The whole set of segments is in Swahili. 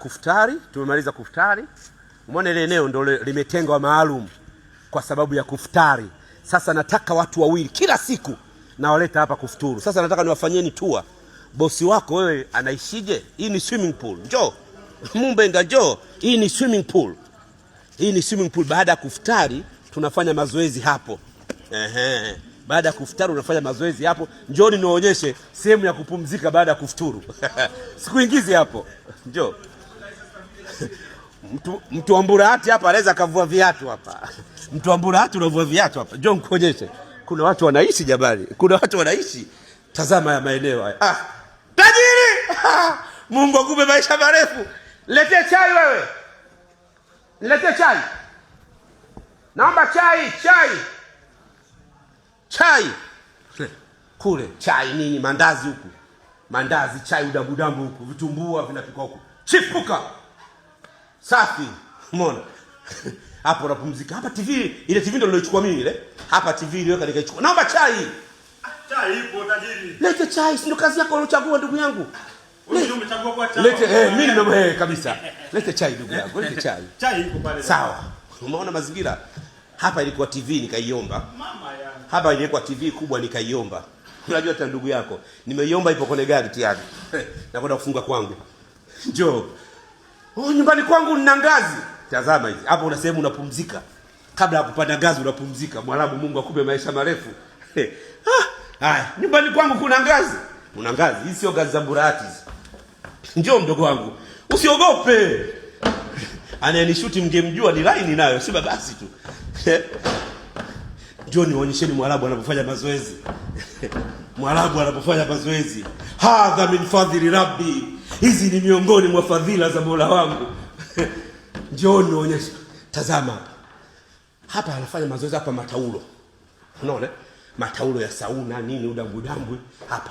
kufutari, tumemaliza kufutari. Umeona ile eneo ndio limetengwa maalum kwa sababu ya kufutari. Sasa nataka watu wawili kila siku na waleta hapa kufuturu. Sasa nataka niwafanyeni tour. Bosi wako wewe anaishije? Hii ni swimming pool. Njoo. Mumbenga njoo. Hii ni swimming pool. Hii ni swimming pool. Baada ya kufutari tunafanya mazoezi hapo. Baada ya kufutari unafanya mazoezi hapo. Njooni niwaonyeshe sehemu ya kupumzika baada ya kufuturu. Sikuingizi hapo. Njoo. Mtu wa Mburahati hapa anaweza kavua viatu hapa. Mtu wa Mburahati unavua viatu hapa. Njoo nikuonyeshe. Kuna watu wanaishi jabali. Kuna watu wanaishi. Tazama ya maeneo haya. Tajiri! Mungu akupe maisha marefu. Lete chai wewe. Lete chai. Naomba chai. Chai. Kule chai nini, mandazi huku. Mandazi, chai, udambu huku, vitumbua vinapikwa huku. Chipuka. Safi. Umeona? Hapo unapumzika. Hapa TV, ile TV ndio nilochukua mimi ile. Hapa TV iliweka nikaichukua. Naomba chai. Chai ipo tajiri. Lete chai, ndio kazi yako ulochagua ndugu yangu. Wewe ndio umechagua kwa chai. Lete mimi ndio kabisa. Lete chai ndugu yangu, lete chai. Chai ipo pale. Sawa. Umeona mazingira? Hapa ilikuwa TV nikaiomba. Mama yangu. Hapa ilikuwa TV kubwa nikaiomba. Unajua hata ndugu yako, nimeiomba ipo kwenye gari tayari. Nakwenda kufunga kwangu. Njoo. Nyumbani kwangu nina ngazi. Tazama hizi. Hapo una sehemu unapumzika. Kabla ya kupanda ngazi unapumzika. Mwarabu, Mungu akupe maisha marefu. Haya, nyumbani kwangu kuna ngazi. Una ngazi. Hii sio ngazi za Mburahati. Njoo mdogo wangu. Usiogope. Anayenishuti mngemjua ni line nayo, si basi tu. Njoo nionyesheni Mwarabu anapofanya mazoezi. Mwarabu anapofanya mazoezi. Hadha min fadhili Rabbi. Hizi ni miongoni mwa fadhila za Mola wangu. Njoo nionyeshe. Tazama. Hapa anafanya mazoezi hapa mataulo. Unaona? Mataulo ya sauna nini, udambu hapa.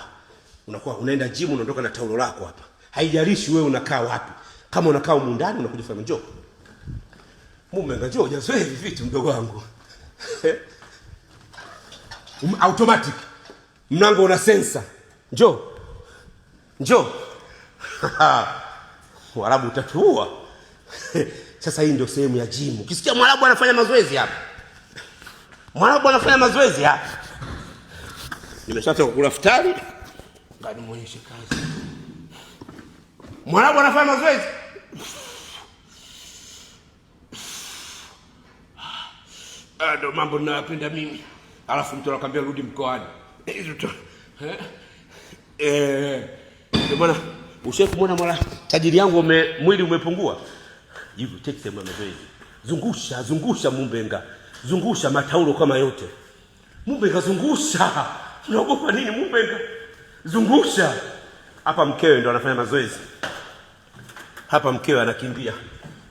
Unakuwa unaenda gym unaondoka na taulo lako hapa. Haijalishi wewe unakaa wapi. Kama unakaa huko ndani unakuja fanya njoo. Mumenga njoo jazoe hivi vitu mdogo wangu. Automatic. Mlango una sensor. Njoo. Mwarabu utatua. Sasa hii ndio sehemu ya gym. Ukisikia Mwarabu anafanya mazoezi hapa. Mwarabu anafanya mazoezi hapa. Nimeshatoka kula futari. Ngani muonyeshe kazi. Mwarabu anafanya mazoezi. Ndio mambo ninayopenda mimi. Alafu mtu anakuambia rudi mkoani. Ndio bwana, ushefu muona mwana tajiri yangu mwili umepungua. Hivyo take sema mazoezi. Zungusha Mumbenga. Zungusha mataulo kama yote. Mumbenga zungusha. Unaogopa nini Mumbenga? Zungusha. Hapa mkewe ndo anafanya mazoezi. Hapa mkewe anakimbia.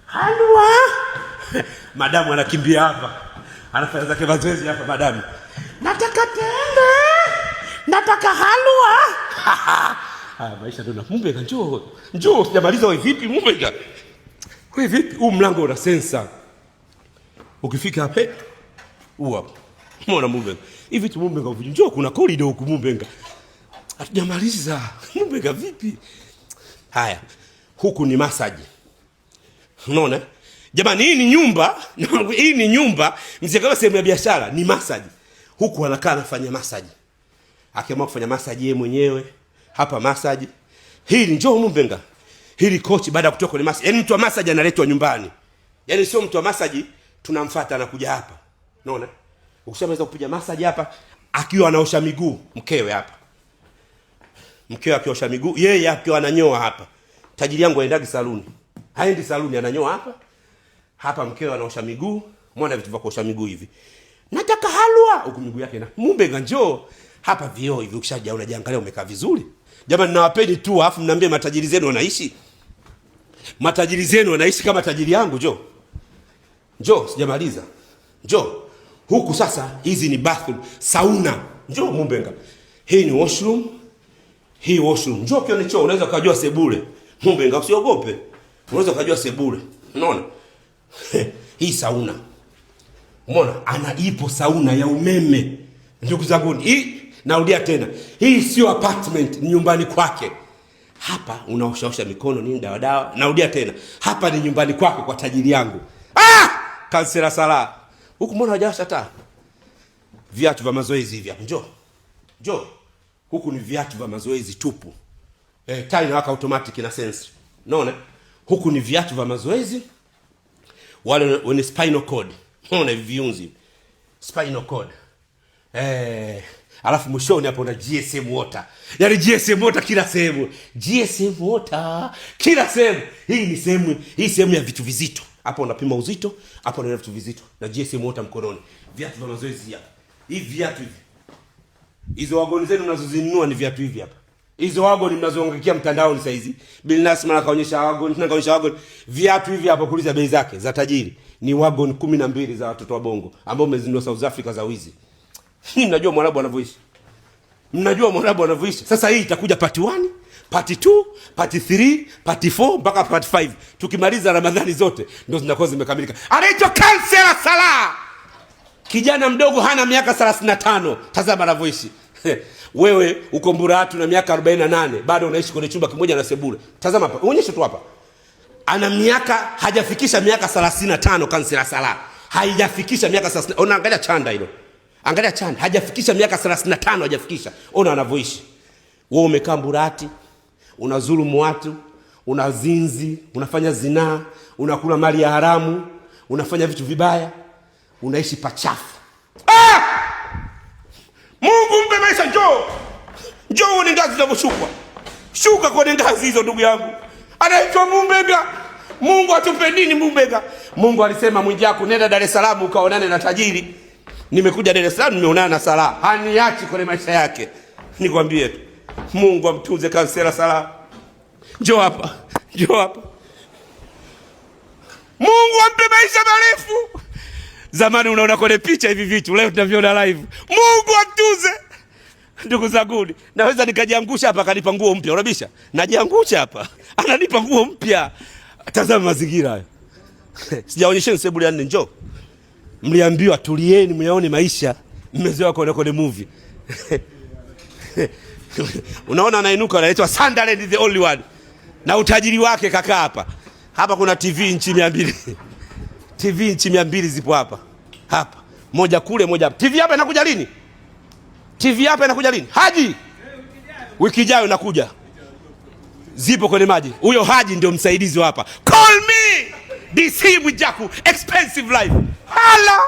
Halwa. Madamu anakimbia hapa. Anafanya zake mazoezi hapa madamu. Nataka tende. Nataka halwa. Maisha ndo na Mumbenga njoo. Sijamaliza wewe vipi Mumbenga? Wewe vipi? Huu mlango una sensor. Ukifika hapa hapo. Umeona Mumbenga? Hivi tu Mumbenga uvuji. Njoo kuna corridor huku Mumbenga. Hatujamaliza. Mumbenga vipi? Haya. Huku ni massage. Unaona? Jamani hii ni nyumba, msikawa sehemu ya biashara, ni massage. Huku anakaa anafanya massage. Akiamua kufanya massage yeye mwenyewe, hapa massage. Hili njoo Mumbenga. Hili coach baada ya kutoka kwenye massage. Yaani mtu wa massage analetwa nyumbani. Yaani sio mtu wa massage tunamfuata anakuja hapa. Unaona? Ukishamaliza kupiga massage hapa, akiwa anaosha miguu, mkewe hapa. Mkewe akiosha miguu, yeye akiwa ananyoa hapa. Tajiri yangu aendagi saluni. Haendi saluni, ananyoa hapa. Hapa mkewe anaosha miguu. Muona vitu vya kuosha miguu hivi. Nataka halwa. Huko miguu yake na Mumbenga njoo. Hapa vioo hivi ukishaja unajiangalia umekaa vizuri. Jamani nawapeni tu afu mnaambie matajiri zenu wanaishi. Matajiri zenu wanaishi kama tajiri yangu Njoo sijamaliza. Njoo. Huku sasa hizi ni bathroom, sauna. Njoo Mumbenga. Hii ni washroom. Hii washroom. Njoo kione choo unaweza kujua sebule. Mumbenga usiogope. Unaweza kujua sebule. Unaona? Hii sauna. Umeona? Ipo sauna ya umeme. Ndugu zangu, hii narudia tena. Hii sio apartment, ni nyumbani kwake. Hapa unaoshaosha mikono nini dawa. Narudia tena. Hapa ni nyumbani kwako kwa tajiri yangu. Kansela Salah. Huku mbona hajawasha taa? Viatu vya mazoezi hivi hapa. Njoo. Huku ni viatu vya mazoezi tupu. Taa inawaka automatic na sense. Unaona? Huku ni viatu vya mazoezi. Wale wenye spinal cord. Unaona viunzi. Spinal cord. Alafu mwishoni hapo na GSM water. Yaani GSM water kila sehemu. GSM water kila sehemu. Hii sehemu ya vitu vizito. Hapo unapima uzito, hapo unaona vitu vizito na GSM water mkononi. Viatu vya mazoezi hapa. Hivi viatu hivi. Hizo wagoni zenu mnazozinunua ni viatu hivi hapa. Hizo wagoni mnazoongekea mtandaoni sasa hizi. Bilnas mara kaonyesha wagoni, viatu hivi hapa kuuliza bei zake za tajiri. Ni wagoni 12 za watoto wa Bongo ambao umezinunua South Africa za wizi. Mnajua Mwarabu anavyoishi. Sasa hii itakuja part 1, part 2, part 3, part 4 mpaka part 5. Tukimaliza Ramadhani zote ndio zinakuwa zimekamilika. Anaitwa Kansela Salah. Kijana mdogo hana miaka 35. Tazama anavyoishi. Wewe uko Mburatu na miaka 48, bado unaishi kwenye chumba kimoja na sebule. Tazama hapa, onyesha tu hapa. Hajafikisha miaka 35 Kansela Salah. Haijafikisha miaka 30. Ona angalia chanda hilo. Angalia chanda, hajafikisha miaka 35 hajafikisha. Ona anavyoishi. Wewe umekaa Mburati, unazulumu watu, unazinzi, unafanya zinaa, unakula mali ya haramu, unafanya vitu vibaya, unaishi pachafu. Mungu mpe maisha, njoo uone ngazi zinavyoshuka. Shuka kwenye ngazi hizo ndugu yangu. Anaitwa Mumbega. Mungu atupe nini Mumbega? Mungu alisema Mwijaku nenda Dar es Salaam ukaonane na tajiri. Nimekuja Dar es Salaam nimeonana na Salah. Haniachi kwenye maisha yake. Nikwambie tu. Mungu amtunze Kansela Salah. Njoo hapa. Mungu ampe maisha marefu. Zamani unaona kwenye picha hivi vitu, leo tunaviona live. Mungu amtunze. Ndugu zangu, naweza nikajiangusha hapa akanipa nguo mpya. Unabisha? Najiangusha hapa. Ananipa nguo mpya. Tazama mazingira hayo. Sijaonyesheni sebule ya nne, njoo. Mliambiwa tulieni myaone maisha. Mmezoea kwenye movie. Unaona anainuka anaitwa Sunderland the only one. Na utajiri wake kaka hapa. Hapa kuna TV inchi 200. TV inchi 200 zipo hapa. Hapa. Moja kule, moja hapa. TV hapa inakuja lini? Haji. Wiki ijayo nakuja. Zipo kwenye maji. Huyo Haji ndio msaidizi hapa. Call me. DC Mwijaku, expensive life. Hala.